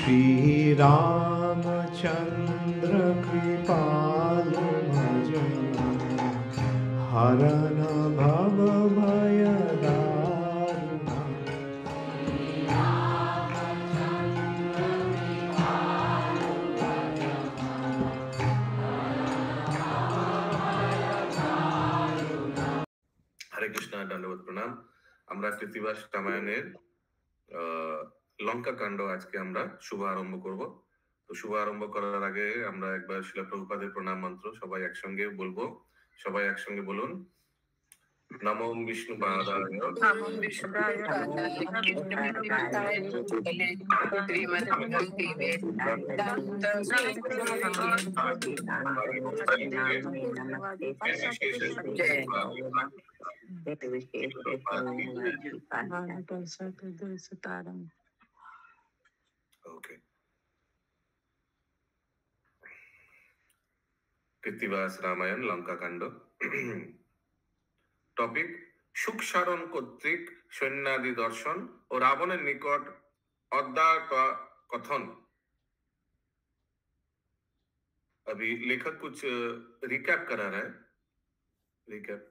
श्री रामचंद्र कृपालु भजन हरन भव भय दारुण। हरे कृष्णा दंडवत प्रणाम। আমরা কৃত্তিবাস রামায়ণের লঙ্কা কাণ্ড আজকে আমরা শুভ আরম্ভ করব। তো শুভ আরম্ভ করার আগে আমরা একবার শিলা প্রভুপাদের প্রণাম মন্ত্র সবাই একসঙ্গে বলবো। সবাই একসঙ্গে বলুন, নমো বিষ্ণু পাদায় ওকে। কৃত্তিবাস রামায়ণ লঙ্কা কাণ্ড। টপিক সুখসারণ কর্তৃক সৈন্যাদি দর্শন ও রাবণের নিকট অদ্যার কথন। अभी लेखक कुछ रिकैप करा रहा है। रिकैप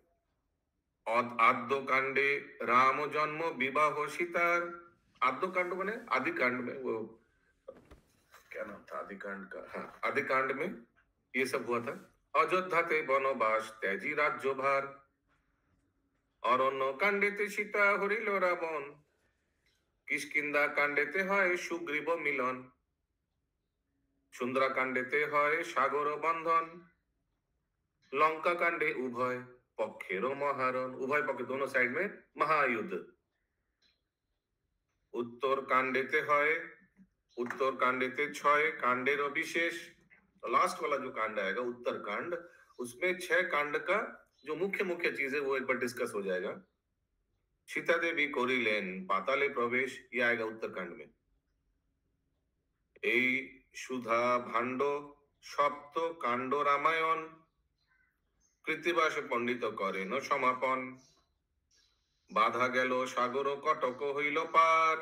आद्य कांडे राम जन्म विवाह सीतार। आद्य कांड माने आदि कांड में वो क्या नाम था आदि कांड का? हाँ, आदि कांड में ये सब हुआ था। अयोध्या ते वनवास त्याजी राज्य भार। অরণ্য কাণ্ডেতে সীতা হরিল রাবণ। কিষ্কিন্ধা কাণ্ডেতে হয় সুগ্রীব মিলন। সুন্দরা কাণ্ডেতে হয় সাগর বন্ধন। লঙ্কা कांडे उभय पक्षेरो महारण। उभय पक्ष दोनों साइड में महायुद्ध। उत्तर कांडेते হয় उत्तर कांडेते छय कांडेर विशेष। लास्ट वाला जो कांड आएगा उत्तर कांड, उसमें 6 कांड का जो मुख्य मुख्य चीज है वो एक बार डिस्कस हो जाएगा। सीता देवी करिलेन पाताले प्रवेश, ये आएगा उत्तरकांड में। এই সুধা ভাণ্ড সপ্ত কাণ্ড রামায়ণ কৃত্তিবাসে পণ্ডিত করেন সমাপন। বাধা গেল সাগর কটক হইল পার।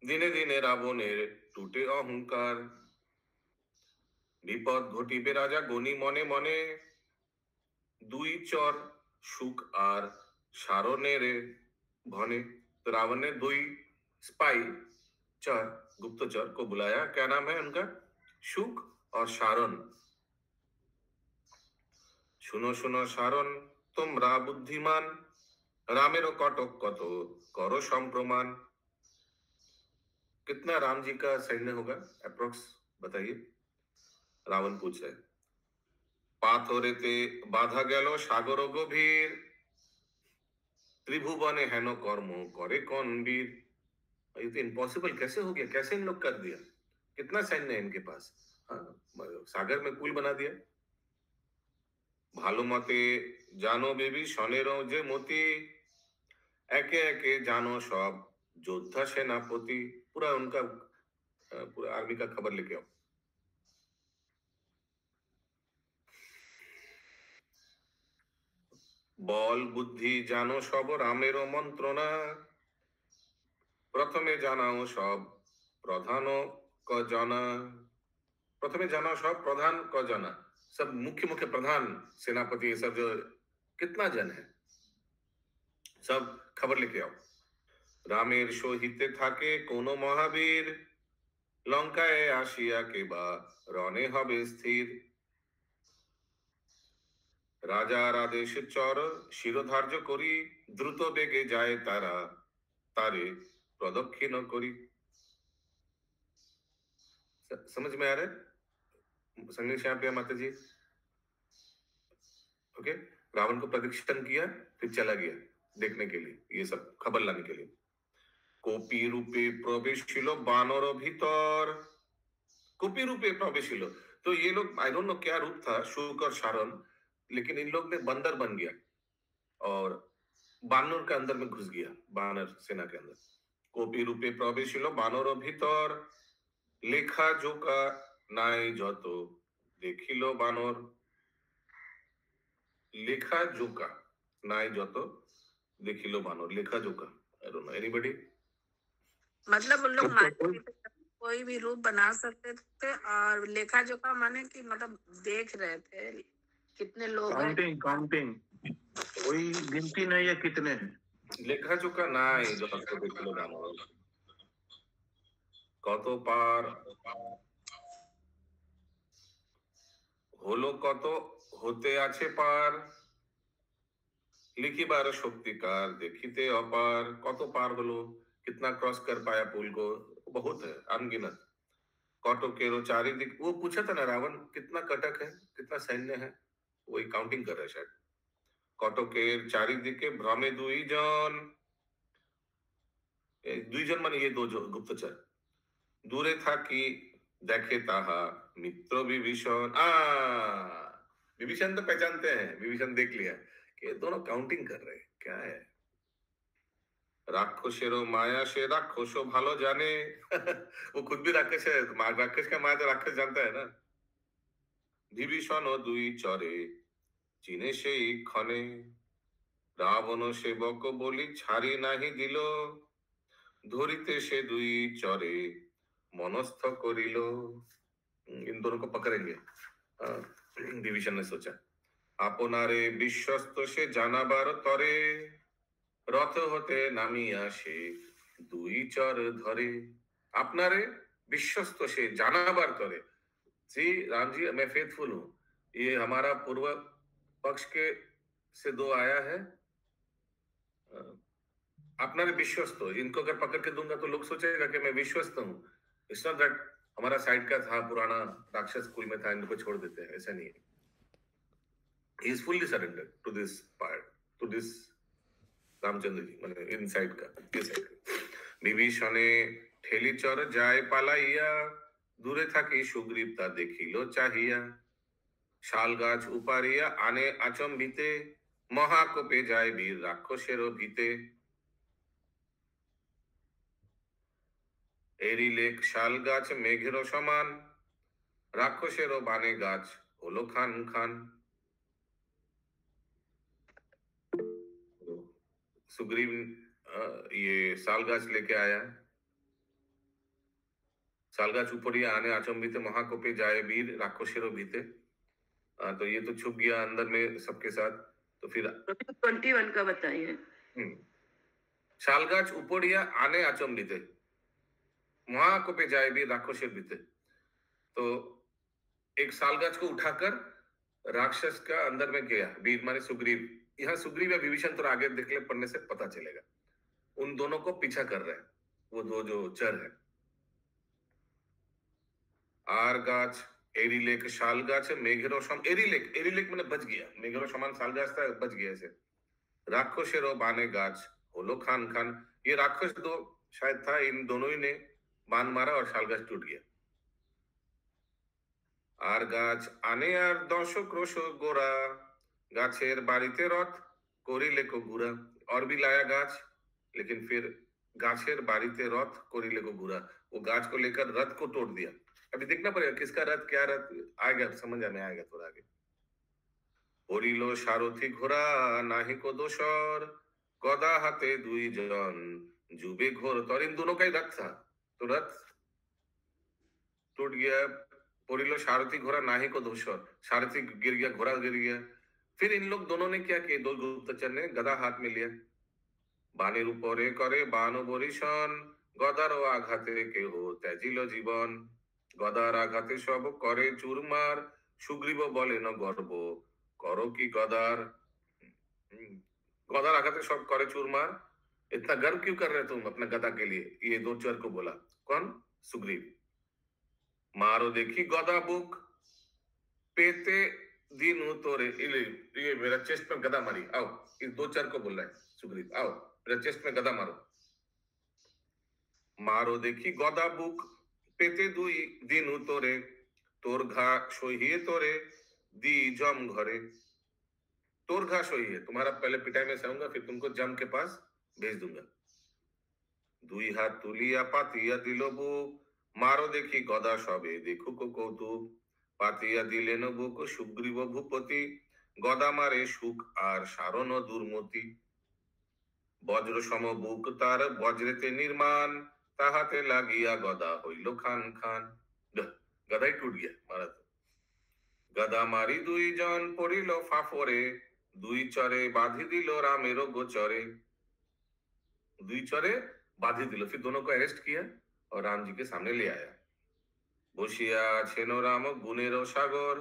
দিনে দিনে রাবণের টুটে অহংকার। বিপদ ঘটিবে রাজা গণি মনে মনে। দুই চর সুখ আর সারণের भने। तो रावण ने 2 स्पाई चर गुप्तचर को बुलाया। क्या नाम है उनका? शुक और शारण। सुनो सुनो शारण तुमरा बुद्धिमान। रामेरो कटक कत करो संप्रमाण। कितना राम जी का सैन्य होगा अप्रोक्स बताइए? रावण पूछ रहे। पाथरेते बाधा गेलो सागर गभीर। त्रिभुवने हेनो कर्म करे कौन वीर। ये तो इम्पॉसिबल कैसे हो गया? कैसे इन लोग कर दिया? कितना सैन्य है इनके पास? हाँ, सागर में पुल बना दिया। भालो मते जानो बेबी शनेरो जे मोती। एके एके जानो सब योद्धा सेनापति। पूरा उनका पूरा आर्मी का खबर लेके आओ। बल बुद्धि जानो सब रामेरो मंत्रणा। प्रथमे जानाओ सब प्रधान क जना। प्रथमे जानाओ सब प्रधान क जना। सब मुख्य मुख्य प्रधान सेनापति ये सब जो कितना जन है सब खबर लेके आओ। रामेर सहिते थाके कोनो महावीर। लंकाए आसिया के बा रणे हबे स्थिर। राजार आदेश चर शिरोधार्य करी। द्रुत बेगे जाए तारा तारे प्रदक्षिण करी। समझ में आ रहा है संगीत श्याम प्रिया माता जी? ओके। रावण को प्रदक्षिण किया फिर चला गया देखने के लिए, ये सब खबर लाने के लिए। कोपी रूपे प्रवेशिलो बानर भीतर। कोपी रूपे प्रवेशिलो, तो ये लोग आई डोंट नो क्या रूप था शुक और शारण, लेकिन इन लोग ने बंदर बन गया और बानर के अंदर में घुस गया, बानर सेना के अंदर। कोपी रूपे प्रवेशिलो बानर भीतर। लेखा जोका নাই যত দেখিল বানর। লেখা জোকা নাই যত দেখিল বানর। লেখা Joka, I don't know anybody? मतलब उन लोग तब तो माने कोई थे, कोई भी रूप बना सकते थे, और लेखा जोखा माने कि मतलब देख रहे थे कितने लोग हैं। काउंटिंग काउंटिंग कोई गिनती नहीं है कितने हैं। लेखा जोखा নাই যত দেখলো দানব কত পার হলো কত হতে আছে পার लिखिबार शक्तिकार देखिते अपार कत पार हलो कितना क्रॉस कर पाया पुल को बहुत है अनगिनत कटकेरो चारिदिक वो पूछा था ना रावण कितना कटक है कितना सैन्य है वही काउंटिंग कर रहा है शायद कटकेर चारिदिके भ्रमे दुई जन दुई जन माने ये दो जो गुप्तचर दूरे था कि देखे ताहा मित्र विभीषण विभीषण तो पहचानते हैं विभीषण देख लिया कि ये दोनों काउंटिंग कर रहे हैं क्या है राक्षसेरो माया से राक्षसो भालो जाने वो खुद भी राक्षस है राक्षस का माया तो राक्षस जानता है ना विभीषण दुई चरे चिने से क्षणे रावण सेवक बोली छाड़ी नहीं दिल धरिते से दुई चरे मनस्थ करिलो इन दोनों को पकड़ेंगे विभीषण ने सोचा आपनारे विश्वस्त से जानाबार तरे रथ होते नामिया से दुई चर धरे आपनारे विश्वस्त से जानाबार तरे जी राम जी मैं फेथफुल हूँ ये हमारा पूर्व पक्ष के से दो आया है अपना विश्वस्त हो इनको अगर पकड़ के दूंगा तो लोग सोचेगा कि मैं विश्वस्त हूँ इट्स नॉट दैट हमारा साइड का था पुराना राक्षस कुल में था इनको छोड़ देते हैं ऐसा नहीं है he is fully surrendered to this part to this Ramchandra ji मतलब इन साइड का ये साइड विभीषणे ठेली चर जाए पालाइया दूरे था कि सुग्रीवता देखिलो चाहिया शाल गाछ उपारिया आने आचम्बिते महाकोपे जाए वीर राक्षसेरो भीते एरी लेक शाल गाछ मेघेरो समान राक्षसेरो बाने गाछ होलो खान खान सुग्रीव ये सालगाछ लेके आया सालगाछ उपरिया आने आचम्बिते महाकोपे जाए वीर राक्षसेरो भीते तो ये तो छुप गया अंदर में सबके साथ तो फिर 21 का बताइए सालगाछ उपरिया आने आचम्बिते महाकोपे जाए वीर राक्षसेर भीते तो एक सालगाछ को उठाकर राक्षस का अंदर में गया वीर माने सुग्रीव यहाँ सुग्रीव या विभीषण तो आगे देख ले पढ़ने से पता चलेगा उन दोनों को पीछा कर रहे हैं वो दो जो चर है आर गाछ एरिलेक शाल गाछ मेघेरो सम एरिलेक मैंने बच गया मेघेरो समान साल गाछ था बच गया ऐसे राक्षसेरो बाने गाछ होलो खान खान ये राक्षस दो शायद था इन दोनों ही ने बाण मारा और शाल गाछ टूट गया आर गाछ आने आर 10 क्रोश गोरा गाछेर बाड़ीते रथ कोरिले को गुरा और भी लाया गाछ लेकिन फिर गाछेर बाड़ीते रथ कोरिले को गुरा वो गाछ को लेकर रथ को तोड़ दिया अभी देखना पड़ेगा किसका रथ क्या रथ आएगा समझ में आएगा थोड़ा आगे ओरिलो सारथी घोड़ा नाही को दोसर गदा हाथे दुई जन जुबे घोर तो इन दोनों का ही रथ था तो रथ टूट गया पोरिलो सारथी घोड़ा नाही को दोसर सारथी गिर गया घोड़ा गिर गया फिर इन लोग दोनों ने क्या किया दो गुप्तचर ने गदा हाथ में लिया बानेर उपरे करे बानो बरिशन गदार आघाते के हो त्याजिलो जीवन गदार आघाते सब करे चूरमार सुग्रीव बोले न गर्व करो की गदार गदार आघाते सब करे चूरमार इतना गर्व क्यों कर रहे तुम अपना गदा के लिए ये दो चर को बोला कौन सुग्रीव मारो देखी गदा बुक पेते दिन तोरे ये मेरा चेस्ट पर गदा मारी आओ इस दो चर को बोल रहा है सुग्रीव आओ मेरा चेस्ट में गदा मारो मारो देखी गदा बुक पेते दुई दिन तोरे तोर घा सोहिए तोरे दी जम घरे तोर घा सोहिए तुम्हारा पहले पिटाई में सहूंगा फिर तुमको जम के पास भेज दूंगा दुई हाथ तुलिया पातिया दिलो बुक मारो देखी गदा सबे देखो को कौतुक पातिया दिलेन बुक सुग्रीव भूपति गदा मारे सुख आर सारण दुर्मति वज्र सम बुक तार वज्रेते निर्माण তাহাতে লাগিয়া গদা হইল খান খান। গদাই টুট গিয়া মারা তো। গদা মারি দুইজন পড়িল ফাফরে, দুই চরে बांधी दिल रामेरो गोचरे। दुई चरे बांधी दिल, फिर दोनों को अरेस्ट किया और राम जी के सामने ले आया। বসিয়া আছেন রাম গুণের সাগর,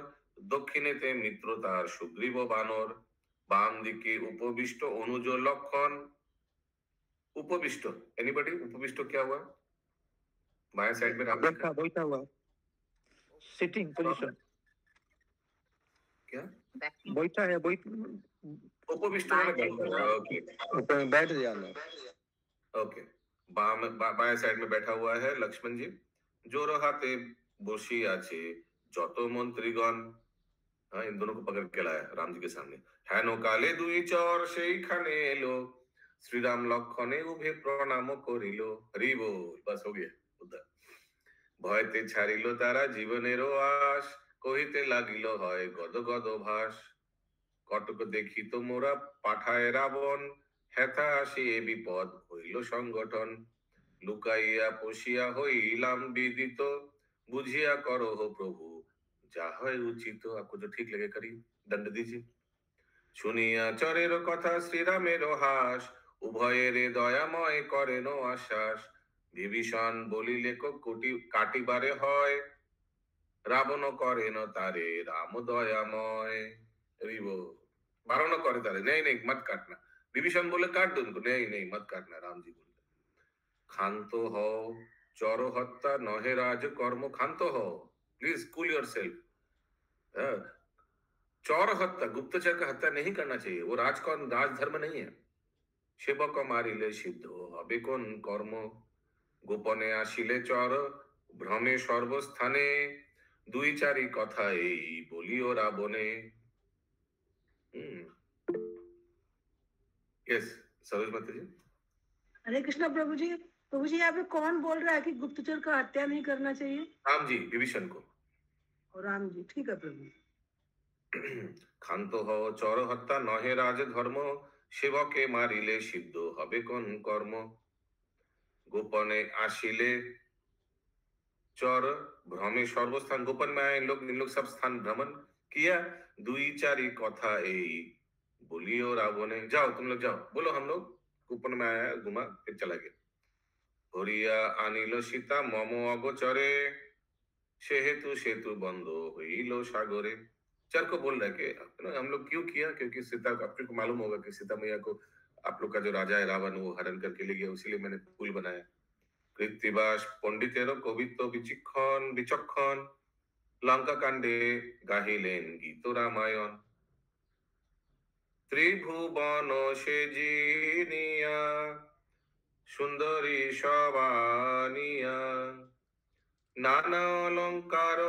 দক্ষিণেতে মিত্র তার সুগ্রীব বানর। বাম দিকে উপবিষ্ট অনুজ লক্ষণ। उपविष्ट, एनीबॉडी? उपविष्ट क्या हुआ? बाएं साइड में राम जी बैठा बैठा हुआ, सिटिंग पोजीशन। क्या बैठा है, उपविष्ट माने बैठा है। ओके बैठ जाना। ओके, बाएं साइड में बैठा हुआ है लक्ष्मण जी। जोर हाथे বসি আছে যত মন্ত্রীগণ। हाँ, इन दोनों को पकड़ के लाया राम जी के सामने। হেন কালে দুই চর সেইখানে এলো, শ্রীরাম লক্ষণে উভে প্রণাম করিল। হরি বল, बस हो गया उधर। ভয়তে ছাড়িল তারা জীবনেরও আশ, কহিতে লাগিল হয় গদ গদ ভাস। কটক দেখিত মোরা পাঠায় রাবণ, হেথা আসি এ বিপদ হইল সংগঠন। লুকাইয়া পশিয়া হইলাম বিদিত, বুঝিয়া করো हो प्रभु যা হয় উচিত। आपको जो ठीक लगे करिए, दंड दीजिए। শুনিয়া চরের কথা শ্রীরামের হাস, উভয়ের দয়াময় করেন আশ্বাস। বিভীষণ বলিলে কোটি কাটিবারে হয়, রাবণ করেন তারে রাম দয়াময়। रिबो बारण करे तारे, नहीं नहीं मत काटना। विभीषण बोले काट दो उनको, नहीं नहीं मत काटना। राम जी बोले ক্ষান্ত হও, চর হত্যা নহে রাজ কর্ম। ক্ষান্ত হও, प्लीज कूल योरसेल्फ। चौर हत्या, गुप्तचर का हत्या नहीं करना चाहिए, वो राजधर्म नहीं है। সেবক মারিলে সিদ্ধ হবে কোন কর্ম। গোপনে আসিলে চর ভ্রমে সর্বস্থানে, দুই চারি কথা এই বলিও রাবণে। यस सरोज माता जी। हरे कृष्णा प्रभु जी। प्रभु जी, यहाँ पे कौन बोल रहा है कि गुप्तचर का हत्या नहीं करना चाहिए? राम जी विभीषण को। और राम जी, ठीक है प्रभु। ক্ষান্ত হও, চর হত্যা নহে রাজ ধর্ম। সেবকে মারিলে সিদ্ধ হবে কোন কর্ম। গোপনে আসিলে चौर भ्रमे सर्वस्थान, गोपन में आए इन लोग सब स्थान भ्रमण किया। दुई चारी कथा यही बोलियो रावणे। जाओ तुम लोग जाओ, बोलो हम लोग गोपन में आया, घुमा, फिर चला गया। हरिया आनिल सीता मम अगोचरे, सेहेतु सेतु बंदो हुईलो सागरे। चर को बोल रहा है कि हम लोग क्यों किया, क्योंकि सीता को, आपको मालूम होगा कि सीता मैया को आप लोग का जो राजा है रावण वो हरण करके ले गया, इसीलिए मैंने पुल बनाया। কৃত্তিবাস পণ্ডিতের কবিত্ব বিচক্ষণ, লঙ্কা কাণ্ডে গাহিলেন গীত রামায়ণ। ত্রিভুবন সে জিনিয়া, সুন্দরী সবানিয়া, নানা অলঙ্কার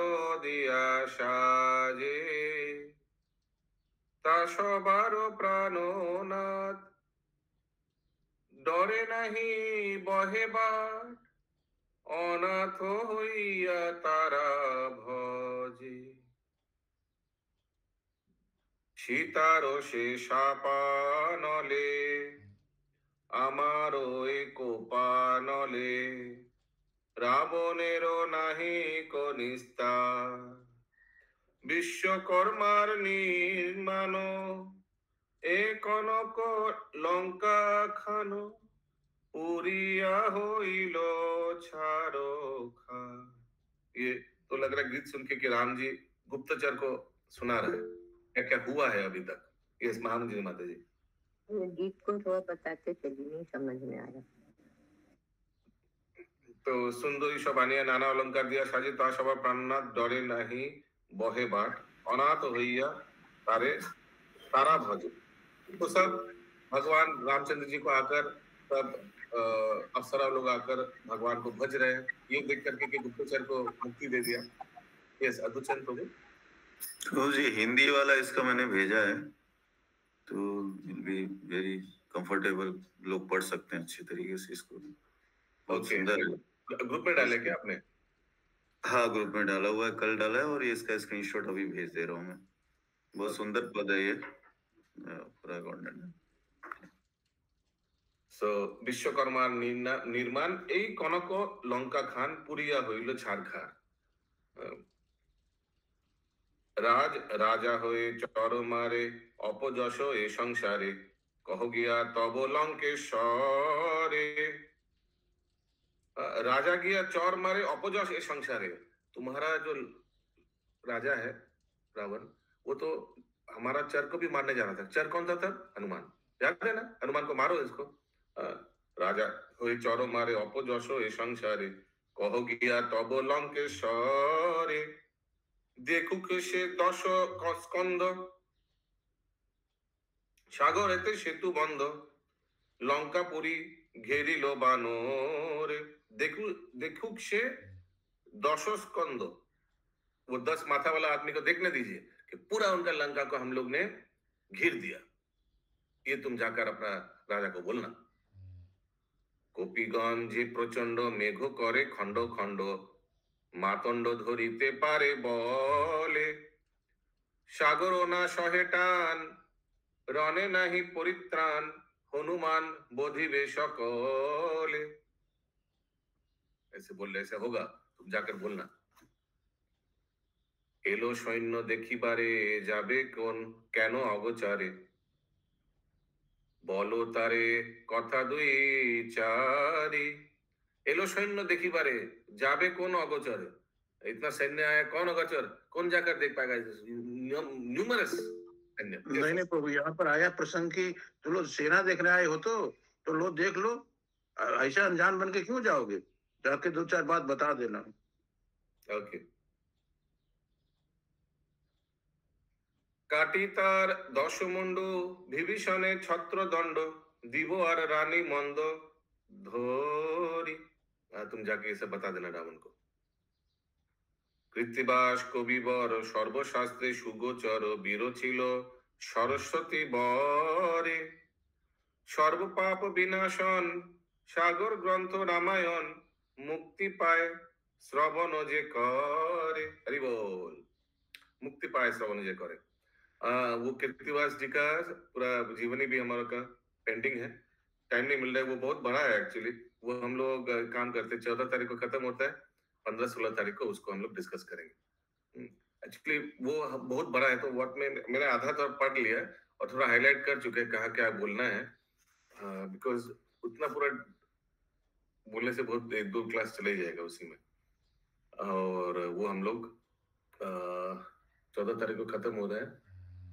দিয়া সাজে, তা সবার প্রাণনাথ, ডরে নাহি বহেবার, অনাথ হইয়া তারা ভজে। সীতার সে শাপানলে, আমারও কোপানলে, রাবণেরও নাহি কনিস্তার, বিশ্বকর্মার নির্মাণ, এ কনক লঙ্কা খানো, পুরিया होइलो छारो खा। ये तो लग रहा है गीत सुन के कि राम जी गुप्तचर को सुना रहे हैं क्या क्या हुआ है अभी तक। ये महान जी माता जी ये गीत को थोड़ा बताते चलिए, नहीं समझ में आया। तो सुंदरी शबानिया नाना अलंकार दिया साजे, ता सभा प्राणनाथ, डरे नहीं बहे बाट, अनाथ होइया तारे तारा भजे। तो सब भगवान रामचंद्र जी को आकर सब अप्सरा लोग आकर भगवान को भज रहे हैं। ये देख करके कि गुप्तचर को मुक्ति दे दिया। यस अद्भुत प्रभु। तो जी हिंदी वाला इसका मैंने भेजा है, तो विल बी वेरी कंफर्टेबल, लोग पढ़ सकते हैं अच्छे तरीके से इसको। बहुत सुंदर है। ग्रुप में डाले क्या आपने? हाँ ग्रुप में डाला हुआ है, कल डाला है, और ये इसका स्क्रीनशॉट अभी भेज दे रहा हूँ मैं। बहुत सुंदर पद है ये, पूरा कंटेंट। সো বিশ্বকর্মার নির্মাণ এই কনক লঙ্কা খান পুরিয়া হইল ছাড়খার। রাজ রাজা হয়ে চর মারে অপযশ এ সংসারে, কহ গিয়া তব লঙ্কেশ্বরে। राजा गया चौर मारे अपजश ए संसार है। तुम्हारा जो राजा है रावण, वो तो हमारा चर को भी मारने जा रहा था। चर कौन था? हनुमान। याद है ना? हनुमान को मारो इसको। राजा हुए चौरो मारे अपजश ए संसारे, कहो गया तब लंकेश्वरे। देखुक से 10 स्कंद, सागर एते सेतु बंद, लंकापुरी घेरिल बानरे। देखुक से 10 स्कंद, वो 10 माथा वाला आदमी को देखने दीजिए कि पूरा उनका लंका को हम लोग ने घिर दिया। ये तुम जाकर अपना राजा को बोलना। कपिगण जे प्रचंड मेघ करे खंड खंड, मातंड धरिते पारे बले। सागर ना सहे टान, रणे नाही परित्राण, हनुमान बोधिबे सकले। ऐसे बोल रहे, ऐसे होगा, तुम जाकर बोलना। एलो सैन्य देखिबारे जाबे कोन केन अगोचरे, बोलो तारे कथा दुई चारी। एलो सैन्य देखिबारे जाबे कोन अगोचरे, इतना सैन्य आया कौन अगोचर, कौन जाकर देख पाएगा? न्यूमरस सैन्य। नहीं नहीं प्रभु, यहाँ पर आया प्रसंग की तो लो सेना देखने आए हो तो लो देख लो, ऐसा अनजान बन के क्यों जाओगे? जाके 2-4 बात बता देना। ओके। काटी तार 10 मुंडू, विभीषणे छत्र दंड, दिवो और रानी मंद धोरी। तुम जाके इसे बता देना रावण को। कृत्तिबास कविवर सर्वशास्त्रे सुगोचर, वीर छिलो सरस्वती बरे। सर्व पाप विनाशन सागर ग्रंथ रामायण, मुक्ति पाए श्रवण जे करे। हरि बोल। मुक्ति पाए श्रवण जे करे। वो कृत्तिवास जी का पूरा जीवनी भी हमारा का पेंडिंग है, टाइम नहीं मिल रहा है। वो बहुत बड़ा है एक्चुअली। वो हम लोग काम करते 14 तारीख को खत्म होता है, 15-16 तारीख को उसको हम लोग डिस्कस करेंगे। एक्चुअली वो बहुत बड़ा है, तो व्हाट मैंने आधा तो पढ़ लिया और थोड़ा हाईलाइट कर चुके हैं कहाँ क्या बोलना है, बिकॉज उतना पूरा बोलने से बहुत 1-2 क्लास चले जाएगा उसी में। और वो हम लोग 14 तारीख को खत्म हो रहा है,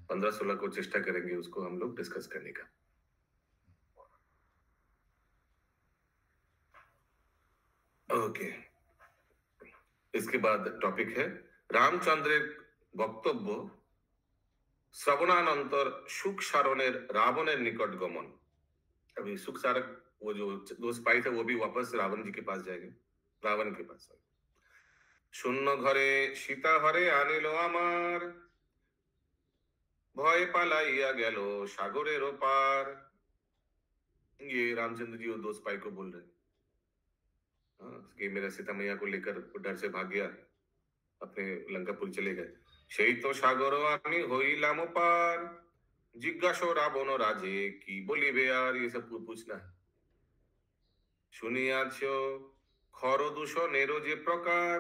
15-16 को चेष्टा करेंगे उसको हम लोग डिस्कस करने का। ओके। इसके बाद टॉपिक है रामचंद्रेर बक्तव्य, श्रवणानंतर सुख सारণের रावणের निकट गमन। अभी सुख सारक वो जो 2 स्पाई थे वो भी वापस रावण जी के पास जाएंगे, रावण के पास। शून्य घरे सीता हरे आनिल आमार, भय पालाइया गेलो सागरेर पार। ये रामचंद्र जी वो 2 स्पाई को बोल रहे हैं कि मेरा सीता मैया को लेकर डर से भाग गया, अपने लंकापुर चले गए। সেই তো সাগর আমি হইলাম পার, জিজ্ঞাসা রাবণ রাজে কি বলিবে আর। ये सब पूछना है। শুনিয়াছ খর দূষণের যে প্রকার,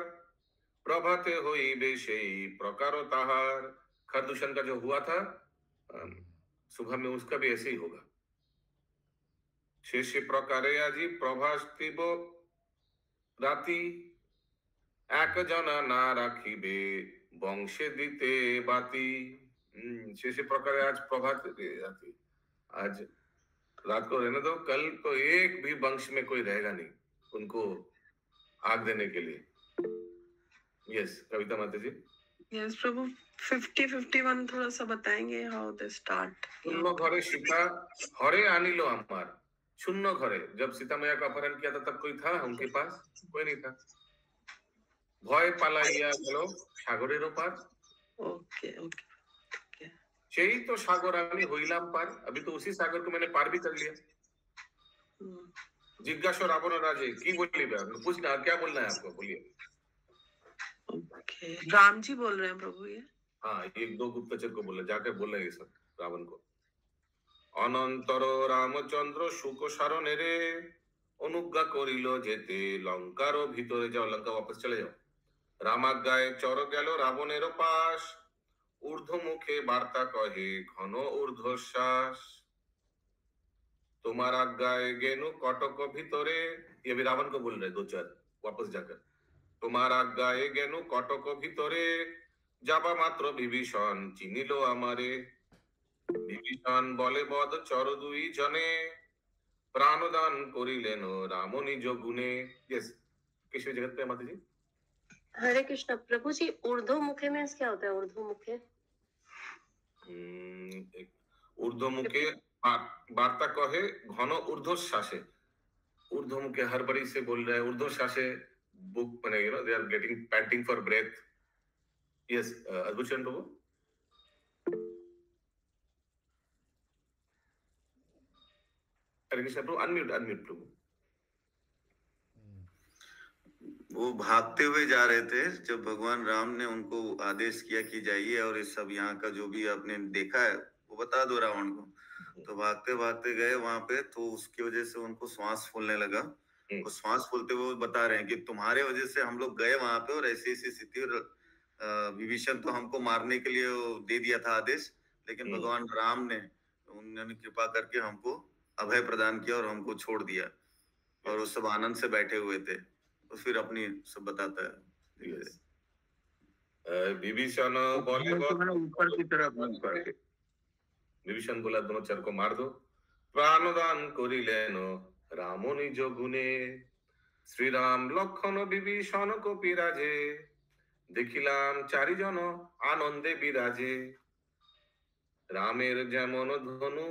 প্রভাতে হইবে সেই প্রকার তাহার। खर दूषण का जो हुआ था सुबह में, उसका भी ऐसे ही होगा। शेष प्रकारे আজি প্রভাস্তিব রাতি, এক जना না রাখিবে বংশে দিতে বাতি। शेष प्रकारे आज प्रभात राति, आज रात को रहने दो, कल तो एक भी वंश में कोई रहेगा नहीं उनको आग देने के लिए। यस कविता माता जी। यस प्रभु। 50-51 थोड़ा सा बताएंगे हाउ दे स्टार्ट। शून्य घरे सीता हरे आनिलो आमार। शून्य घरे, जब सीता मैया का अपहरण किया था तब कोई था उनके पास? कोई नहीं था। भय पालाइया गेलो सागरेर पार। Okay okay. সেই তো সাগর আমি হইলাম পার, अभी तो उसी सागर को मैंने पार भी कर लिया। जिज्ञासा रावण राजे की बोलिए, पूछना क्या बोलना है आपको, बोलिए। ओके, राम जी बोल रहे हैं प्रभु ये। हाँ, 1-2 गुप्तचर को बोला, जाकर बोल रहे हैं ये सब रावण को। অনন্তর রামচন্দ্র সুখ সারণেরে অনুজ্ঞা করিল যেতে লঙ্কার ভিতরে যাও, লঙ্কা वापस চলে যাও। রামাজ্ঞায় চর গেল রাবণের পাশ, ঊর্ধ্ব মুখে বার্তা কহে ঘন ঊর্ধ্বশ্বাস। তোমার आज्ञाए गेनु कटक ভিতরে, ये भी रावण को बोल रहे दो चार वापस जाकर। তোমার आज्ञाए गेनु कटक ভিতরে, যাবা মাত্র বিভীষণ চিনিল আমারে। বিভীষণ বলে বদ চর দুই জনে, প্রাণদান করিলেন রাম নিজ গুণে। यस, किस जगत पे माता जी? हरे कृष्ण प्रभु जी, ऊर्ध्व मुखे मीन्स क्या होता है? ऊर्ध्व मुखे ऊर्ध्वमुखे वार्ता कहे घन ऊर्ध्वश्वासे। ऊर्ध्वमुखे हर बड़ी से बोल रहा है, ऊर्ध्वश्वासे बुक बने, you know they are getting panting for breath. Yes, अद्भुत चंद्र प्रभु। हरे कृष्ण प्रभु, अनम्यूट अनम्यूट प्रभु। वो भागते हुए जा रहे थे जब भगवान राम ने उनको आदेश किया कि जाइए और इस सब यहाँ का जो भी आपने देखा है वो बता दो रावण को। तो भागते भागते गए वहां पे, तो उसकी वजह से उनको श्वास फूलने लगा। वो श्वास फूलते हुए वो बता रहे हैं कि तुम्हारे वजह से हम लोग गए वहां पे और ऐसी ऐसी स्थिति, और विभीषण तो हमको मारने के लिए वो दे दिया था आदेश, लेकिन भगवान राम ने उन्होंने कृपा करके हमको अभय प्रदान किया और हमको छोड़ दिया, और वो सब आनंद से बैठे हुए थे। तो फिर अपनी सब बताता है। विभीषण बोले ऊपर की तरफ मुंह करके, विभीषण बोला दोनों चर को मार दो। प्राणदान करिलेन राम निज गुणे, श्री राम लक्षण विभीषण को बिराजे, দেখিলাম চারিজন আনন্দে বিরাজে। রামের যেমন ধনু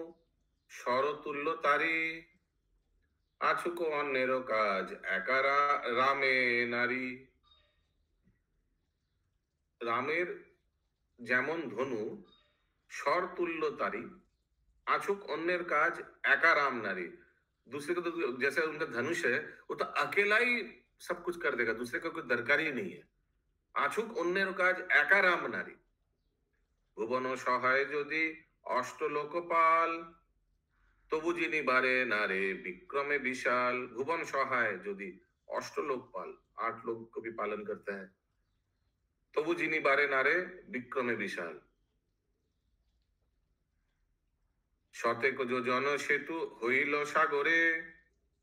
শরতুল্য তারি, আছুক অন্যের কাজ একা রামে নারী। রামের যেমন ধনু শরতুল্য তারি, আছুক অন্যের কাজ একা রাम नारी। दूसरे को तो जैसे उनका धनुष है, वो तो अकेला ही सब कुछ कर देगा, दूसरे का कोई दरकार ही नहीं है। আছুক অন্যের কাজ একা রাম নারী। ভুবন সহায় যদি অষ্টলোকপাল, তবু যিনি বারে নারে विक्रमे विशाल। भुवन सहाय यदि अष्टलोकपाल, 8 लोग को भी पालन करता है, तबु जिनी बारे नारे विक्रमे विशाल। शतेक जो जन सेतु होइल सागरे,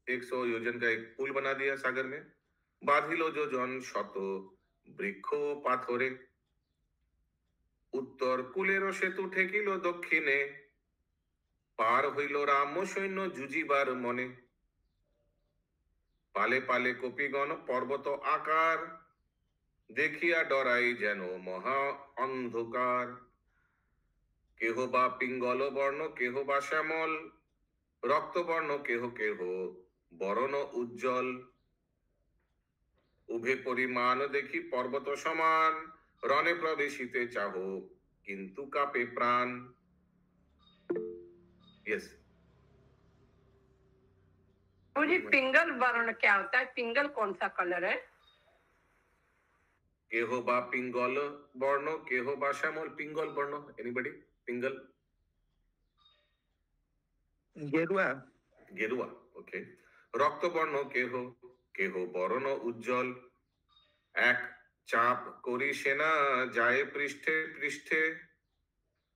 100 योजन का एक पुल बना दिया सागर में। बाधिल जो जन शत वृक्ष पाथरे, उत्तर कुलेर सेतु ठेकिल दक्षिणे, पार हইল রাম সৈন্য যুজিবার মনে। পালে পালে কপিগণ পর্বত আকার, দেখিয়া ডরাই যেন মহা অন্ধকার। কেহ বা পিঙ্গল বর্ণ, কেহ বা শ্যামল রক্তবর্ণ, কেহ কেহ বরণ উজ্জ্বল। উভে পরিমাণ দেখি পর্বত সমান, রণে প্রবেশিতে চাহ কিন্তু কাপে প্রাণ। यस, मुझे पिंगल वर्ण क्या होता है? पिंगल कौन सा कलर है? केहो बा पिंगल वर्ण, केहो बा श्यामल। पिंगल वर्ण, एनीबॉडी? पिंगल गेरुआ, गेरुआ, ओके। रक्त वर्ण केह, केह बरण उज्जवल। एक चाप करी सेना যায় পৃষ্ঠে পৃষ্ঠে,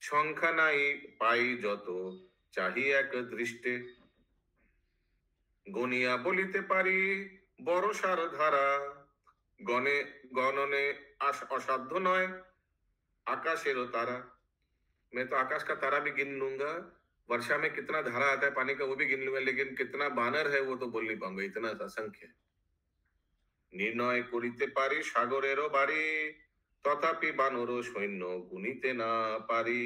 সংখ্যা নাই পাই যত চাহি এক দৃষ্টে। গনিয়া বলিতে পারি বরসার ধারা, গণে গণনে असाध्य नय आकाशेर तारा। मैं तो आकाश का तारा भी गिन लूंगा, वर्षा में कितना धारा आता है पानी का वो भी गिन लूंगा, लेकिन कितना बानर है वो तो बोल नहीं पाऊंगा, इतना असंख्य। निर्णय करिते पारी सागरेरो बारी, तथापि बानर सैन्य गुनिते ना पारी।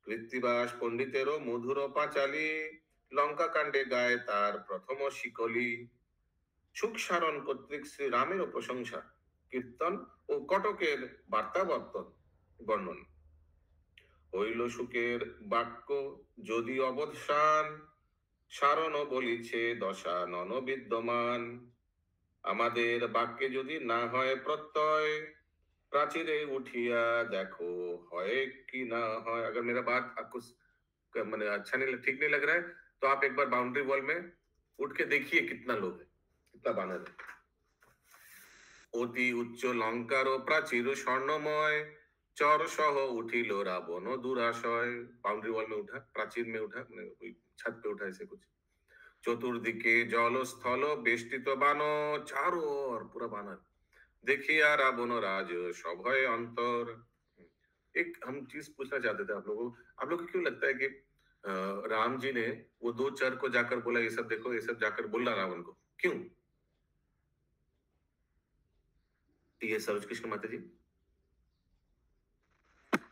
কৃত্তিবাস পণ্ডিতেরও মধুর পাঁচালী, লঙ্কা কাণ্ডে গায়ে তার প্রথম শিকলি। সুখ সারণ কর্তৃক শ্রী রামের প্রশংসা কীর্তন ও কটকের বার্তা বর্ণন। হইল সুখের বাক্য যদি অবসান, সারণ বলিছে দশা নন বিদ্যমান। আমাদের বাক্যে যদি না হয় প্রত্যয়, प्राचीरे उठिया देखो है कि ना है। अगर मेरा बात आपको मैंने अच्छा नहीं, ठीक नहीं लग रहा है, तो आप एक बार बाउंड्री वॉल में उठ के देखिए कितना लोग है, कितना बानर है। অতি উচ্চ লঙ্কার প্রাচীর স্বর্ণময় चौर सह उठिल रावण दुराशय। बाउंड्री वॉल में उठा, प्राचीर में उठा, कोई छत पे उठा, ऐसे कुछ। चतुर्दिके जल स्थल बेष्टित बान, चारों ओर पूरा बानर। देखिया रावण राज सभय अंतर। एक हम चीज पूछना चाहते थे आप लोगों को, आप लोग को क्यों लगता है कि राम जी ने वो दो चर को जाकर बोला ये सब देखो, ये सब जाकर बोला रावण को, क्यों? ये सरोज कृष्ण माता जी।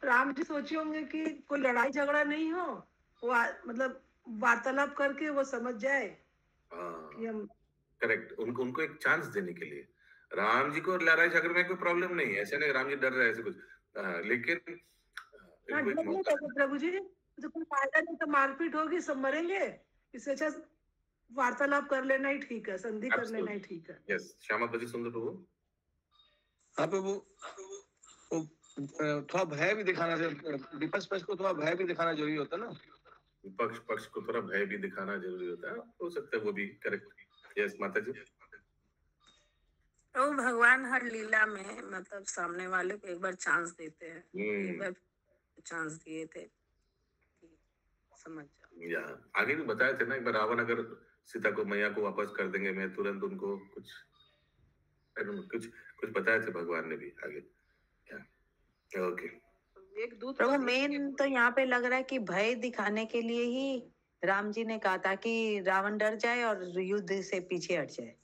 राम जी सोचे होंगे कि कोई लड़ाई झगड़ा नहीं हो, वो मतलब वार्तालाप करके वो समझ जाए कि हम। करेक्ट, उनको एक चांस देने के लिए। राम जी को लड़ाई झगड़े में कोई प्रॉब्लम नहीं है, ऐसे नहीं राम जी डर रहे ऐसे कुछ, लेकिन प्रभु जी तो कोई फायदा नहीं, तो मारपीट होगी, सब मरेंगे, इससे अच्छा वार्तालाप कर लेना ही ठीक है, संधि कर लेना ही ठीक है। यस, श्यामा जी सुंदर प्रभु। हाँ प्रभु, थोड़ा भय भी दिखाना, विपक्ष पक्ष को थोड़ा भय भी दिखाना जरूरी होता है ना। विपक्ष पक्ष को थोड़ा भय भी दिखाना जरूरी होता है, हो सकता है वो भी करेक्ट। यस माता जी। तो भगवान हर लीला में मतलब सामने वाले को एक बार चांस देते हैं, एक बार चांस दिए थे, समझ जाओ। या आगे भी बताए थे ना, एक बार रावण अगर सीता को मैया को वापस कर देंगे, मैं तुरंत उनको कुछ कुछ बताए थे भगवान ने भी आगे। ओके, एक दूत प्रभु मेन तो यहाँ पे लग रहा है कि भय दिखाने के लिए ही राम जी ने कहा था कि रावण डर जाए और युद्ध से पीछे हट जाए।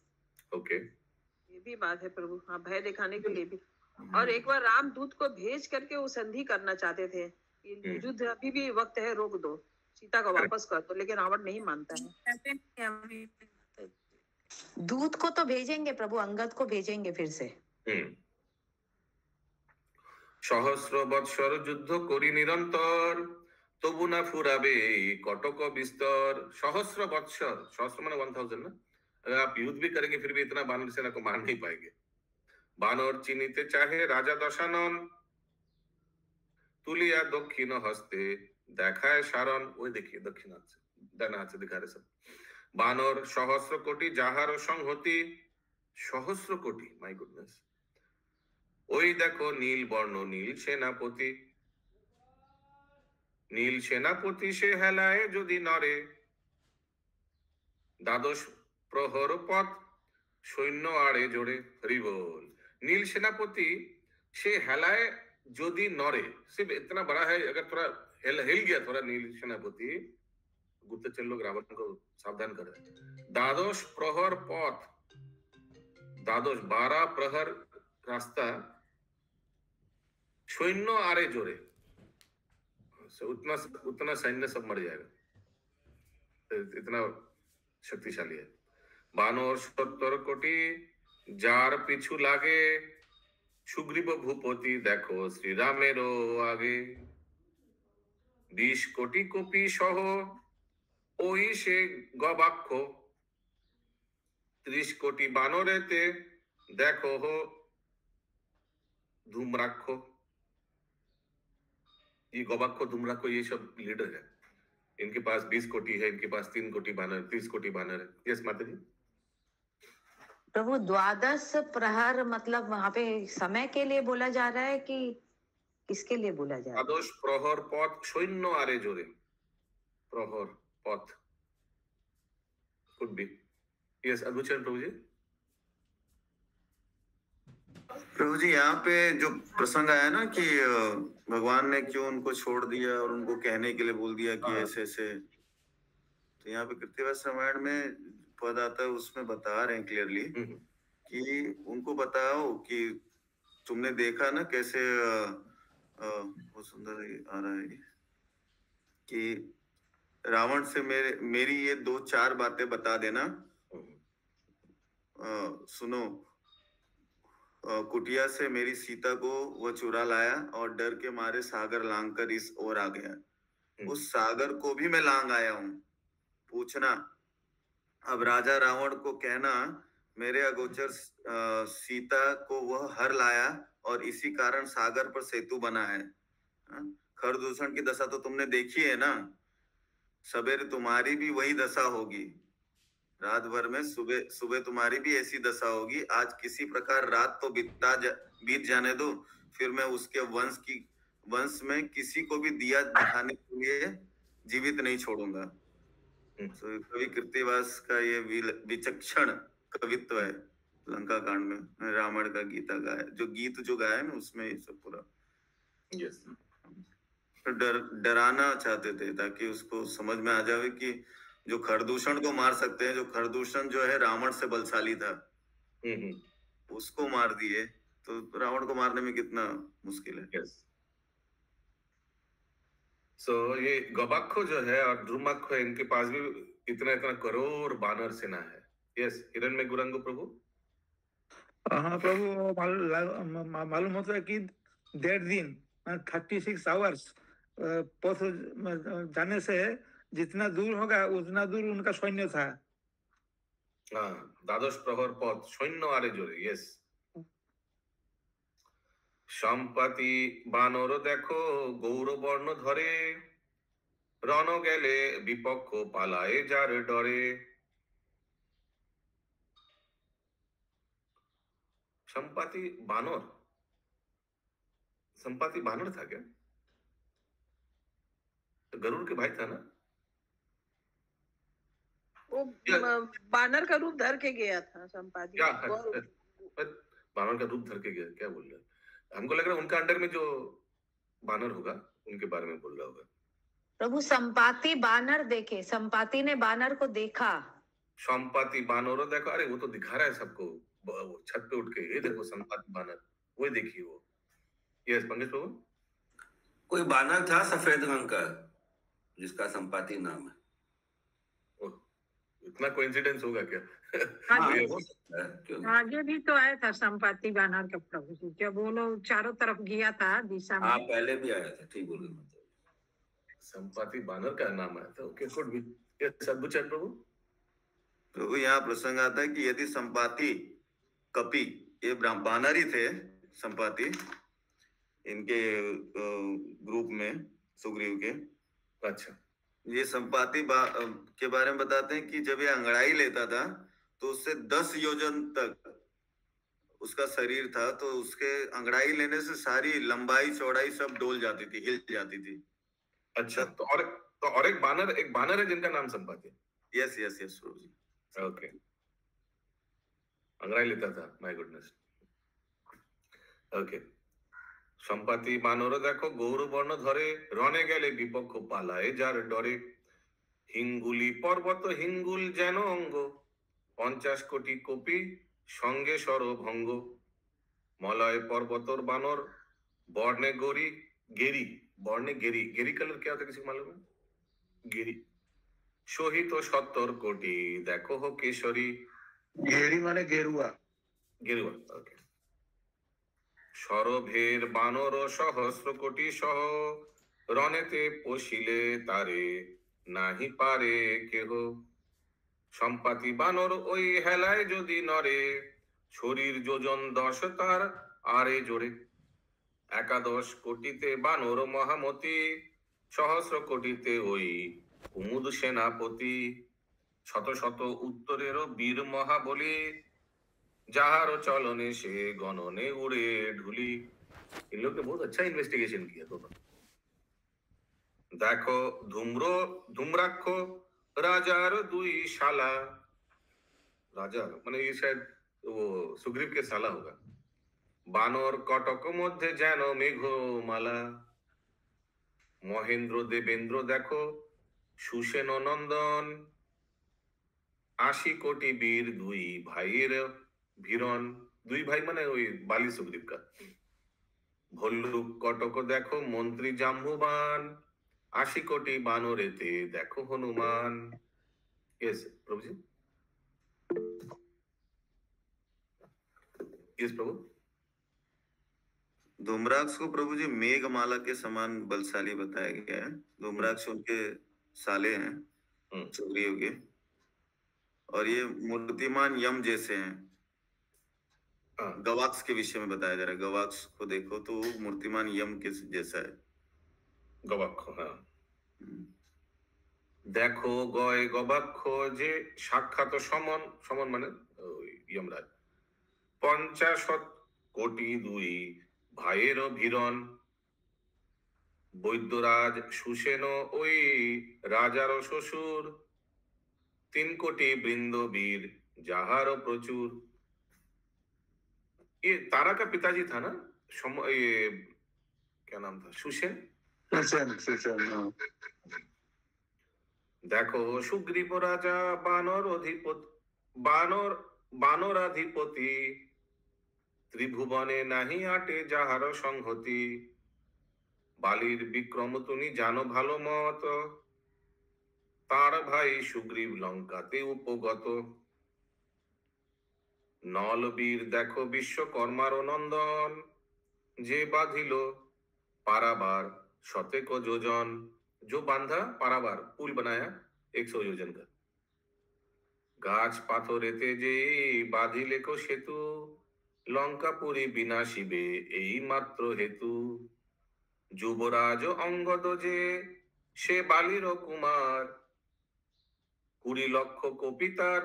ओके, ये भी बात है प्रभु, हाँ भय दिखाने के लिए भी। और एक बार राम दूत को भेज करके वो संधि करना चाहते थे, युद्ध अभी भी वक्त है, रोक दो, सीता को वापस कर दो, लेकिन रावण नहीं मानता है। दूत को तो भेजेंगे प्रभु, अंगद को भेजेंगे फिर से। सहस्र बत्सर युद्ध करी निरंतर, तबु ना फुराबे कटक विस्तर। सहस्र बत्सर, सहस्र माने 1000 ना, अगर आप युद्ध भी करेंगे फिर भी इतना बानर सेना को मार नहीं पाएंगे। बानर चिनिते चाहे राजा दशानन, तुलिया दक्षिण हस्ते देखाए सारण। वो देखिए दक्षिण हाथ से, दाना हाथ से दिखा रहे सब। बानर सहस्र कोटि जाहार संहति, सहस्र कोटि, माय गुडनेस। ওই দেখো নীল বর্ণ নীল সেনাপতি, নীল সেনাপতি সে হেলায় যদি নরে, দ্বাদশ প্রহর পথ সৈন্য আড়ে জোড়ে। हरि बोल। नील सेनापति से हेलाए যদি নরে, सिर्फ इतना बड़ा है, अगर थोड़ा हिल गया थोड़ा नील सेनापति, गुप्तचर लोग रावण को सावधान कर रहे। द्वादश प्रहर पथ, द्वादश 12 प्रहर रास्ता, सैन्य आरे जोरे, उतना सैन्य सब मर जाएगा, इतना शक्तिशाली है। बानर 70 कोटि जार पिछू लागे, सुग्रीव भूपति देखो श्री रामेरो आगे। 20 कोटि कपि सह ओई से गवाक्ष, 30 कोटि बानरेते देखो हो धूम्राक्ष। ये गवाक्ष धूम्राक्ष ये सब लीडर है, इनके पास 20 कोटि है, इनके पास 3 कोटि बानर, 30 कोटि बानर है। यस माता जी। प्रभु 12 प्रहर मतलब वहां पे समय के लिए बोला जा रहा है कि किसके लिए बोला जा रहा है? 12 प्रहर पथ सैन्य आरे जोरे, प्रहर पथ कुड बी। यस अद्भुत प्रभु जी। प्रभु जी यहाँ पे जो प्रसंग आया ना कि भगवान ने क्यों उनको छोड़ दिया और उनको कहने के लिए बोल दिया कि ऐसे ऐसे, तो यहाँ पे कृतिवास रामायण में पद आता है, उसमें बता रहे हैं क्लियरली कि उनको बताओ कि तुमने देखा ना कैसे बहुत सुंदर आ रहा है कि रावण से मेरी ये 2-4 बातें बता देना। सुनो, कुटिया से मेरी सीता को वो चुरा लाया और डर के मारे सागर लांग कर इस ओर आ गया। उस सागर को भी मैं लांग आया हूँ। पूछना अब राजा रावण को कहना मेरे अगोचर सीता को वह हर लाया और इसी कारण सागर पर सेतु बना है। खरदूषण की दशा तो तुमने देखी है ना, सवेरे तुम्हारी भी वही दशा होगी, रात भर में सुबह सुबह तुम्हारी भी ऐसी दशा होगी। आज किसी प्रकार रात तो बीत जाने दो, फिर मैं उसके वंश में किसी को भी दिया दिखाने के लिए जीवित नहीं छोड़ूंगा। तो कवि कृत्तिवास का ये विचक्षण कवित्व है लंका कांड में, रावण का गीता गाया, जो गीत जो गाया ना उसमें ये सब पूरा डराना चाहते थे ताकि उसको समझ में आ जाए कि जो खरदूषण को मार सकते हैं, जो खरदूषण जो है रावण से बलशाली था, उसको मार दिए तो रावण को मारने में कितना मुश्किल है। ये गवाक्षो जो है और द्रुमाक्षो, इनके पास भी इतना इतना करोड़ बानर सेना है। यस, हिरण्य गुरंग प्रभु। हाँ प्रभु, मालूम होता है कि 1.5 दिन 36 आवर्स पथ जाने से जितना दूर होगा उतना दूर उनका सैन्य था। हाँ, 12 प्रहर पथ सैन्य आरे जोरे। यस, সম্পাতি বানর দেখো গৌরবর্ণ ধরে, রণ গেলে বিপক্ষ পালায়ে যার ডরে। संपाति बानर, संपाति बानर था क्या? तो गरुड़ के भाई था ना? वो बानर का रूप धर के गया था संपाति। क्या बानर का रूप धर के गया, क्या बोल रहे हैं? हमको लग रहा है उनका अंडर में जो बानर होगा उनके बारे में बोल रहा होगा। प्रभु संपाति बानर देखे, संपाति ने बानर को देखा। संपाति बानर देखो, अरे वो तो दिखा रहा है सबको, वो छत पे उठ के, ये देखो संपाति बानर, वो देखिए वो। यस पंकज प्रभु। कोई बानर था सफेद रंग का जिसका संपाति नाम है। इतना कोइंसिडेंस होगा क्या? आगे भी तो आया था संपाति बानर का प्रभु जी, जब वो लोग चारों तरफ गया था दिशा में। हाँ, पहले भी आया था, ठीक बोल रहे हैं। संपाति बानर का नाम आया था। ओके, गुड भी। सद्बुचन प्रभु। प्रभु यहाँ प्रसंग आता है कि यदि संपाति कपि, ये बानर ही थे संपाति, इनके ग्रुप में सुग्रीव के। अच्छा, ये संपाति के बारे में बताते हैं कि जब ये अंगड़ाई लेता था तो उससे 10 योजन तक उसका शरीर था, तो उसके अंगड़ाई लेने से सारी लंबाई चौड़ाई सब डोल जाती थी, हिल जाती थी। अच्छा, तो और एक बानर है जिनका नाम संपाति। यस यस यस प्रभु जी। ओके, अंगड़ाई लेता था, माय गुडनेस। ओके, संपाति बानर देखो गौरवर्ण धरे, रणे गेले विपक्ष पालाए जार डरे। हिंगुली पर्वत हिंगुल जेन अंग, 50 कोटी कपि संगे सरभंग। मलय पर्वतर बानर बर्णे गोरी गेरी, बर्णे गेरी, गेरी कलर क्या होता है किसी को मालूम है? गेरी। शोहित 70 कोटी देखो हो केशरी। गेरी माने गेरुआ, गेरुआ। ओके। সরভের বানর সহস্র কোটি সহ, রণেতে পশিলে তারে নাহি পারে কেহ। সম্পাতি বানর ওই হেলায় যদি নরে, শরীর যোজন 10 তার আরে জোরে। 11 কোটিতে বানর মহামতি, সহস্র কোটিতে ওই কুমুদ সেনাপতি। শত শত উত্তরেরও বীর মহাবলী, जहारो चलने से गणने उड़े ढुली। इन लोग ने बहुत अच्छा इन्वेस्टिगेशन किया दोनों। देखो धूम्राक्ष राजार दुई शाला, राजा माने ये शायद वो सुग्रीव के साला होगा। बानर कटक मध्य जेन मेघमाला, महेंद्र देवेंद्र देखो सुसेन नंदन। 80 कोटी वीर दुई भाईर ভিরন, দুই ভাই মানে ওই বালি সুগ্রীব का। ভল্লুক কটক দেখো মন্ত্রী জাম্বুবান, 80 কোটি বানরেতে দেখো হনুমান। यस प्रभु जी। यस प्रभु। धूम्राक्ष को प्रभु जी मेघमाला के समान बलशाली बताया गया है। धूम्राक्ष उनके साले हैं सुग्रीव के, और ये मूर्तिमान यम जैसे हैं। गवाक्ष के विषय में बताया जा रहा है। गवाक्ष को देखो तो मूर्तिमान यम के जैसा है। गवाक्ष, हाँ। দেখো গয় গবাক্ষ যে সাক্ষাৎ সমন, সমন মানে ওই যমরাজ, 50 কোটি দুই ভাইয়ের ভিরণ, বৈদ্যরাজ সুসেন ওই রাজার শ্বশুর, 3 कोटी বৃন্দবীর যাহার প্রচুর। ये तारा का पिताजी था ना, ये क्या नाम था, सुसेन। দেখো সুগ্রীব রাজা বানরাধিপতি, ত্রিভুবনে নাহি আটে যাহার সংহতি, বালির বিক্রম তুমি জানো ভালো মত, তার ভাই সুগ্রীব লঙ্কাতে উপগত, নলবীর দেখো বিশ্বকর্মার নন্দন, যে বাঁধিল पारावार 100 योजन, जो बांधा पारावार पुल बनाया 100 योजन का, गाछ पाथरेते जे बाधिले को सेतु, लंकापुरी विनाशिबे এই মাত্র হেতু, যুবরাজ অঙ্গদ যে সে বালির কুমার, 20 লক্ষ কপিতার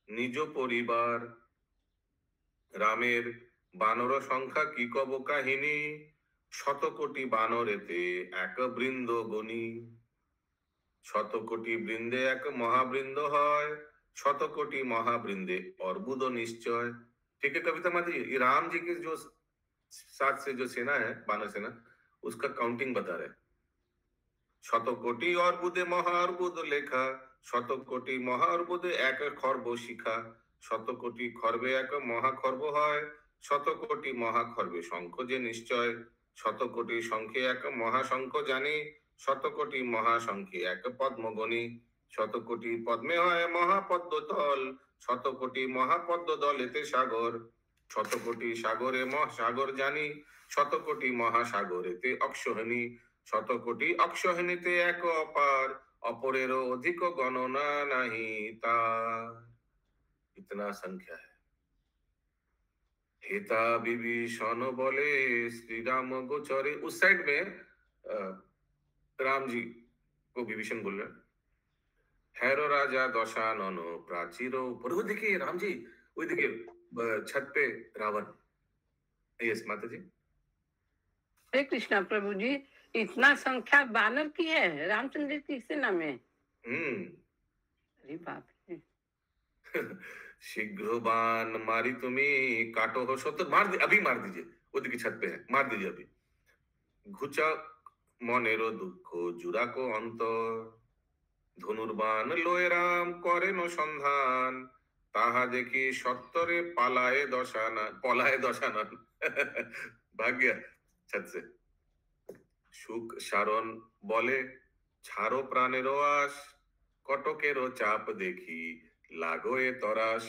নিজ পরিবার, রামের বানর সংখ্যা কি কব কাহিনী, 100 কোটি বানরেতে এক বৃন্দ গণি, 100 কোটি বৃন্দে এক মহাবৃন্দ হয়, 100 कोटि महावृंदे अर्बुद निश्चय। ठीक है कविता माता जी, ये राम जी के जो साथ से जो सेना है बानर सेना, उसका काउंटिंग बता रहे। 100 कोटि अर्बुदे महाअर्बुद लेखा, 100 कोटि महाअर्बुदे एक खर्ब शिखा, 100 कोटि खर्बे एक महाखर्ब হয়, 100 कोटि महाखर्बे शंख जे निश्चय, 100 कोटि शंखे एक महाशंख জানি, 100 कोटि महाशंखे एक পদ্মগণি, 100 कोटि पद्मे হয় महापদ্ম দল, 100 कोटि महापদ্ম দলেতে সাগর, 100 कोटि সাগরে মহাসাগর জানি, 100 कोटि মহাসাগরেতে অক্ষহনী, 100 कोटि অক্ষহনীতে এক অপার, অপরেরও অধিক গণনা নাহি তার। इतना संख्या है। हेता विभीषण बोले श्री राम गोचरे, उस साइड में राम जी को विभीषण बोल रहे, हैरो राजा दशानन प्राचीर ऊपर, वो देखिए राम जी, वो देखिए छत पे रावण। यस माता जी। हरे कृष्णा प्रभु जी, इतना संख्या बानर की है रामचंद्र की सेना में? अरे बाप रे। शीघ्र बाण मारी तुम्ही काटो हो सत्तर, मार दे अभी, मार दीजिए, वो देखिए छत पे है, मार दीजिए अभी। घुचा मनेरो दुख जुरा को अंतर, धनुर्बाण लोए राम करे नो संधान, ताहा देखी सत्तरे पलाए दशानन। भाग गया छत से। सुख शारण बोले ছাড়ো প্রাণেরও আশ, কটকেরও চাপ দেখি লাগোয়ে তরাস।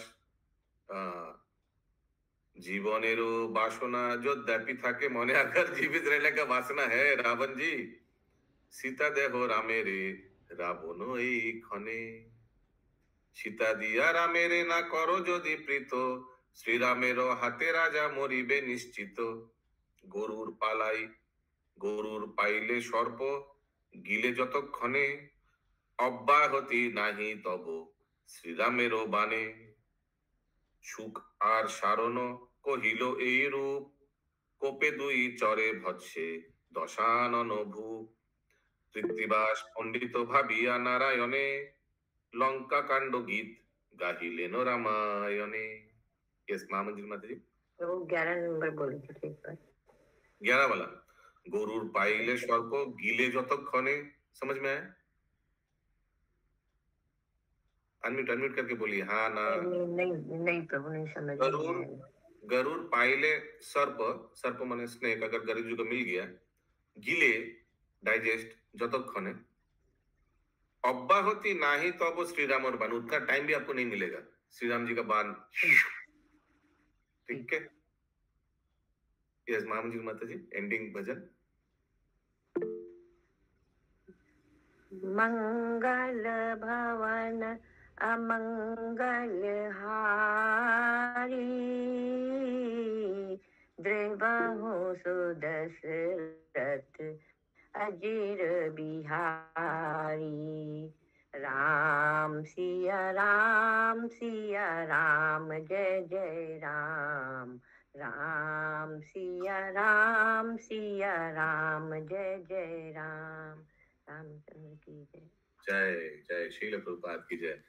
জীবনেরও বাসনা যদ্যপি থাকে মনে, अगर जीवित रहने का वासना है रावण जी, सीता देह रामेरे রাবণ এই ক্ষণে, সীতা দিয়া রামেরে না করো যদি প্রীত, শ্রীরামেরও হাতে রাজা মরিবে নিশ্চিত। গরুর পাইলে সর্প গিলে যতক্ষণে, অব্যাহতি নাহি তব শ্রীরামেরও বাণে। সুখ আর সারণ কহিল এই রূপ, কোপে দুই চরে ভৎসে দশানন ভূপ। কৃত্তিবাস পণ্ডিত ভাবিয়া নারায়ণে, লঙ্কা কাণ্ড গীত গাহিলেন রামায়ণে। यस महामंदिर माता जी। तो 11 नंबर बोले थे एक बार। 11 वाला, গরুর পাইলে সর্প গিলে যতক্ষণে, समझ में आया? अनम्यूट करके बोलिए हाँ ना। नहीं प्रभु नहीं समझ। गरुड़ पाइले सर्प माने स्नेक, अगर गरुड़ जी को मिल गया, गिले डाइजेस्ट যতক্ষণে, অব্যাহতি নাহি তব श्रीराम बाण, उतना टाइम भी आपको नहीं मिलेगा श्री राम जी का बाण। ठीक है। यस महामंदिर माता जी, एंडिंग भजन। मंगल भवन अमंगल हारी, द्रवहु सुदशरथ अजीर बिहारी। राम सिया राम जय जय राम। राम सिया राम जय जय राम। रामचंद्र की जय। जय जय। श्रील प्रभुपाद की जय।